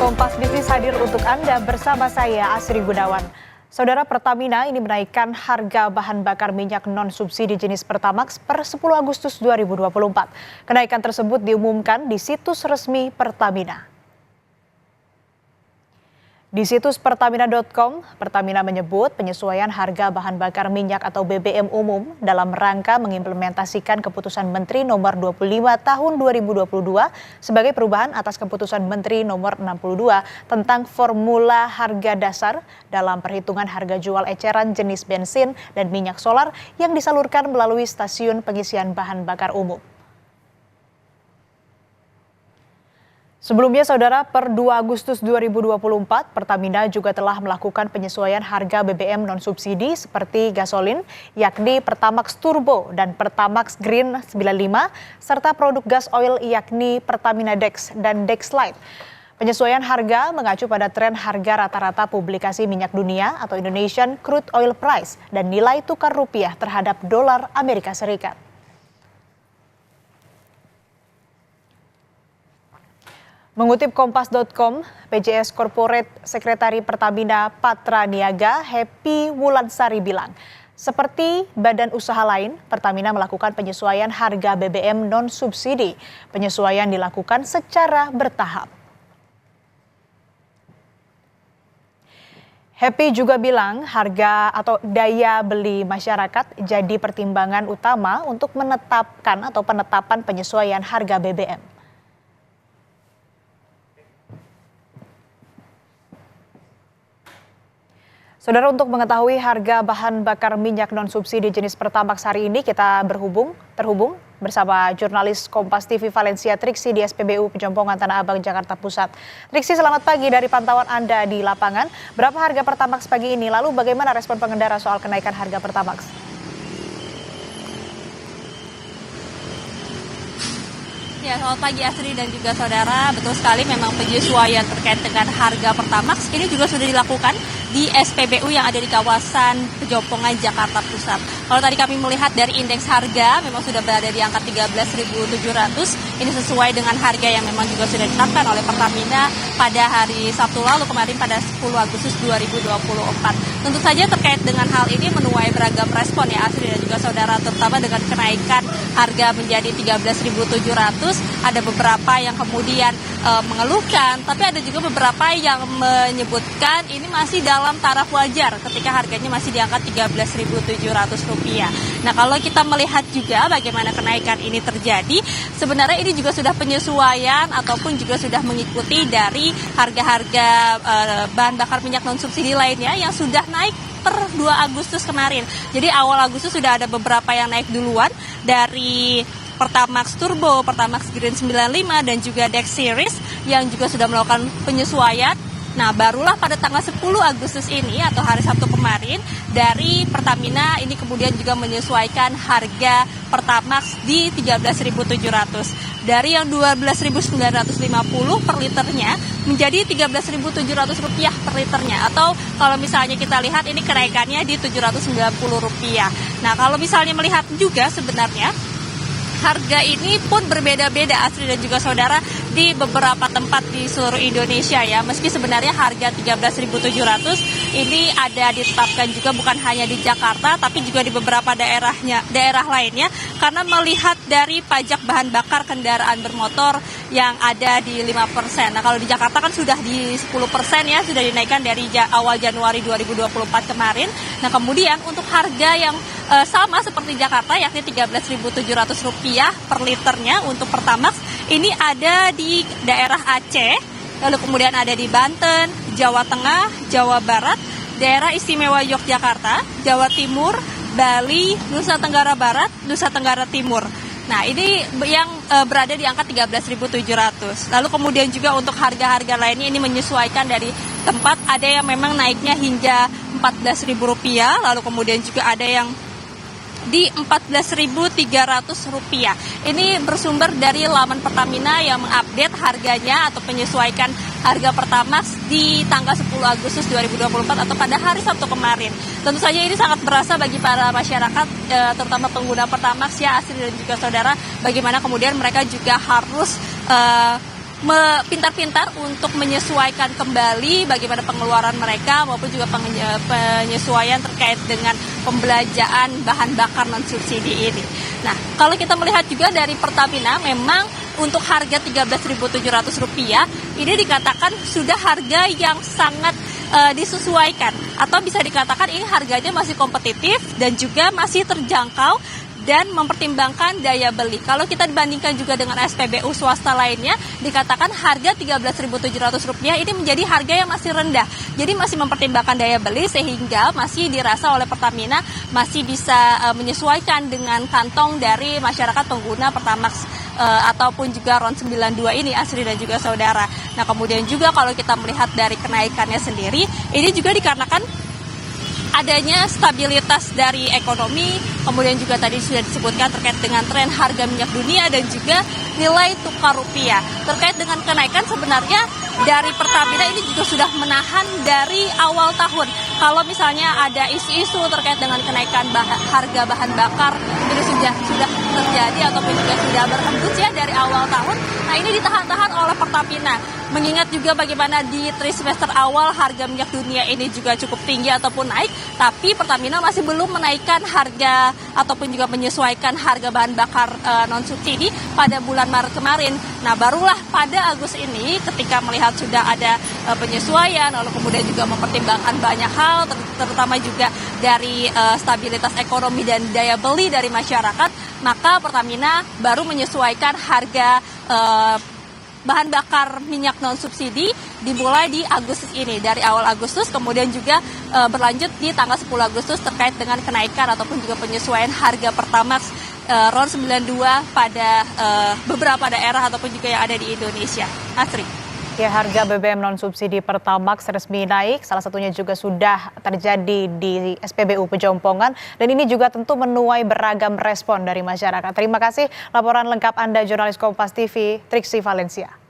Kompas Bisnis hadir untuk Anda bersama saya Asri Gunawan. Saudara, Pertamina ini menaikkan harga bahan bakar minyak non-subsidi jenis Pertamax per 10 Agustus 2024. Kenaikan tersebut diumumkan di situs resmi Pertamina. Di situs pertamina.com, Pertamina menyebut penyesuaian harga bahan bakar minyak atau BBM umum dalam rangka mengimplementasikan keputusan Menteri nomor 25 tahun 2022 sebagai perubahan atas keputusan Menteri nomor 62 tentang formula harga dasar dalam perhitungan harga jual eceran jenis bensin dan minyak solar yang disalurkan melalui stasiun pengisian bahan bakar umum. Sebelumnya, Saudara, per 2 Agustus 2024, Pertamina juga telah melakukan penyesuaian harga BBM non-subsidi seperti gasolin, yakni Pertamax Turbo dan Pertamax Green 95, serta produk gas oil yakni Pertamina Dex dan Dex Light. Penyesuaian harga mengacu pada tren harga rata-rata publikasi minyak dunia atau Indonesian Crude Oil Price dan nilai tukar rupiah terhadap dolar Amerika Serikat. Mengutip Kompas.com, PJS Corporate Sekretari Pertamina Patra Niaga Happy Wulansari bilang, seperti badan usaha lain, Pertamina melakukan penyesuaian harga BBM non-subsidi. Penyesuaian dilakukan secara bertahap. Happy juga bilang harga atau daya beli masyarakat jadi pertimbangan utama untuk penetapan penyesuaian harga BBM. Saudara, untuk mengetahui harga bahan bakar minyak non-subsidi jenis Pertamax hari ini, kita terhubung bersama jurnalis Kompas TV Valencia Triksi di SPBU Pejompongan Tanah Abang, Jakarta Pusat. Triksi, selamat pagi dari pantauan Anda di lapangan. Berapa harga Pertamax pagi ini? Lalu bagaimana respon pengendara soal kenaikan harga Pertamax? Ya, selamat pagi Asri dan juga saudara. Betul sekali, memang penyesuaian terkait dengan harga Pertamax ini juga sudah dilakukan di SPBU yang ada di kawasan Pejompongan, Jakarta Pusat. Kalau tadi kami melihat dari indeks harga memang sudah berada di angka 13.700. Ini sesuai dengan harga yang memang juga sudah ditetapkan oleh Pertamina pada hari Sabtu lalu kemarin pada 10 Agustus 2024. Tentu saja terkait dengan hal ini menuai beragam respon ya Asri dan juga saudara, terutama dengan kenaikan harga menjadi 13.700. Ada beberapa yang kemudian mengeluhkan, tapi ada juga beberapa yang menyebutkan ini masih dalam taraf wajar ketika harganya masih di angka Rp13.700. Nah, kalau kita melihat juga bagaimana kenaikan ini terjadi, sebenarnya ini juga sudah penyesuaian ataupun juga sudah mengikuti dari harga-harga bahan bakar minyak non-subsidi lainnya yang sudah naik per 2 Agustus kemarin. Jadi awal Agustus sudah ada beberapa yang naik duluan dari Pertamax Turbo, Pertamax Green 95, dan juga Dex Series yang juga sudah melakukan penyesuaian. Nah, barulah pada tanggal 10 Agustus ini atau hari Sabtu kemarin dari Pertamina ini kemudian juga menyesuaikan harga Pertamax di 13.700. Dari yang 12.950 per liternya menjadi Rp13.700 per liternya. Atau kalau misalnya kita lihat ini kenaikannya di Rp790. Nah, kalau misalnya melihat juga sebenarnya harga ini pun berbeda-beda Asri dan juga saudara di beberapa tempat di seluruh Indonesia ya. Meski sebenarnya harga 13.700 ini ada ditetapkan juga bukan hanya di Jakarta tapi juga di beberapa daerah lainnya, karena melihat dari pajak bahan bakar kendaraan bermotor yang ada di 5%. Nah, kalau di Jakarta kan sudah di 10% ya, sudah dinaikkan dari awal Januari 2024 kemarin. Nah, kemudian untuk harga yang sama seperti Jakarta yakni Rp13.700 per liternya untuk Pertamax ini ada di daerah Aceh, lalu kemudian ada di Banten, Jawa Tengah, Jawa Barat, daerah istimewa Yogyakarta, Jawa Timur, Bali, Nusa Tenggara Barat, Nusa Tenggara Timur. Nah, ini yang berada di angka 13.700. Lalu kemudian juga untuk harga-harga lainnya ini menyesuaikan dari tempat, ada yang memang naiknya hingga Rp14.000, lalu kemudian juga ada yang di Rp14.300. Ini bersumber dari laman Pertamina yang mengupdate harganya atau menyesuaikan harga Pertamax di tanggal 10 Agustus 2024 atau pada hari Sabtu kemarin. Tentu saja ini sangat berasa bagi para masyarakat, terutama pengguna Pertamax ya Asri dan juga saudara, bagaimana kemudian mereka juga harus pintar-pintar untuk menyesuaikan kembali bagaimana pengeluaran mereka maupun juga penyesuaian terkait dengan pembelanjaan bahan bakar non-subsidi ini. Nah, kalau kita melihat juga dari Pertamina, memang untuk harga Rp13.700 ini dikatakan sudah harga yang sangat disesuaikan, atau bisa dikatakan ini harganya masih kompetitif dan juga masih terjangkau dan mempertimbangkan daya beli. Kalau kita dibandingkan juga dengan SPBU swasta lainnya, dikatakan harga Rp13.700 ini menjadi harga yang masih rendah. Jadi masih mempertimbangkan daya beli, sehingga masih dirasa oleh Pertamina masih bisa menyesuaikan dengan kantong dari masyarakat pengguna Pertamax ataupun juga RON 92 ini, Asri dan juga saudara. Nah, kemudian juga kalau kita melihat dari kenaikannya sendiri, ini juga dikarenakan adanya stabilitas dari ekonomi, kemudian juga tadi sudah disebutkan terkait dengan tren harga minyak dunia dan juga nilai tukar rupiah. Terkait dengan kenaikan, sebenarnya dari Pertamina ini juga sudah menahan dari awal tahun. Kalau misalnya ada isu-isu terkait dengan kenaikan harga bahan bakar, ini sudah terjadi ataupun juga sudah berhembus ya dari awal tahun. Nah, ini ditahan-tahan oleh Pertamina. Mengingat juga bagaimana di trimester awal harga minyak dunia ini juga cukup tinggi ataupun naik, tapi Pertamina masih belum menaikkan harga ataupun juga menyesuaikan harga bahan bakar non-subsidi pada bulan Maret kemarin. Nah, barulah pada Agustus ini ketika melihat sudah ada penyesuaian, lalu kemudian juga mempertimbangkan banyak hal, terutama juga dari stabilitas ekonomi dan daya beli dari masyarakat, maka Pertamina baru menyesuaikan harga bahan bakar minyak non-subsidi dimulai di Agustus ini, dari awal Agustus, kemudian juga berlanjut di tanggal 10 Agustus terkait dengan kenaikan ataupun juga penyesuaian harga Pertamax RON 92 pada beberapa daerah ataupun juga yang ada di Indonesia. Asri. Ya, harga BBM non-subsidi Pertamax resmi naik, salah satunya juga sudah terjadi di SPBU Pejompongan, dan ini juga tentu menuai beragam respon dari masyarakat. Terima kasih laporan lengkap Anda, jurnalis Kompas TV, Triksi Valencia.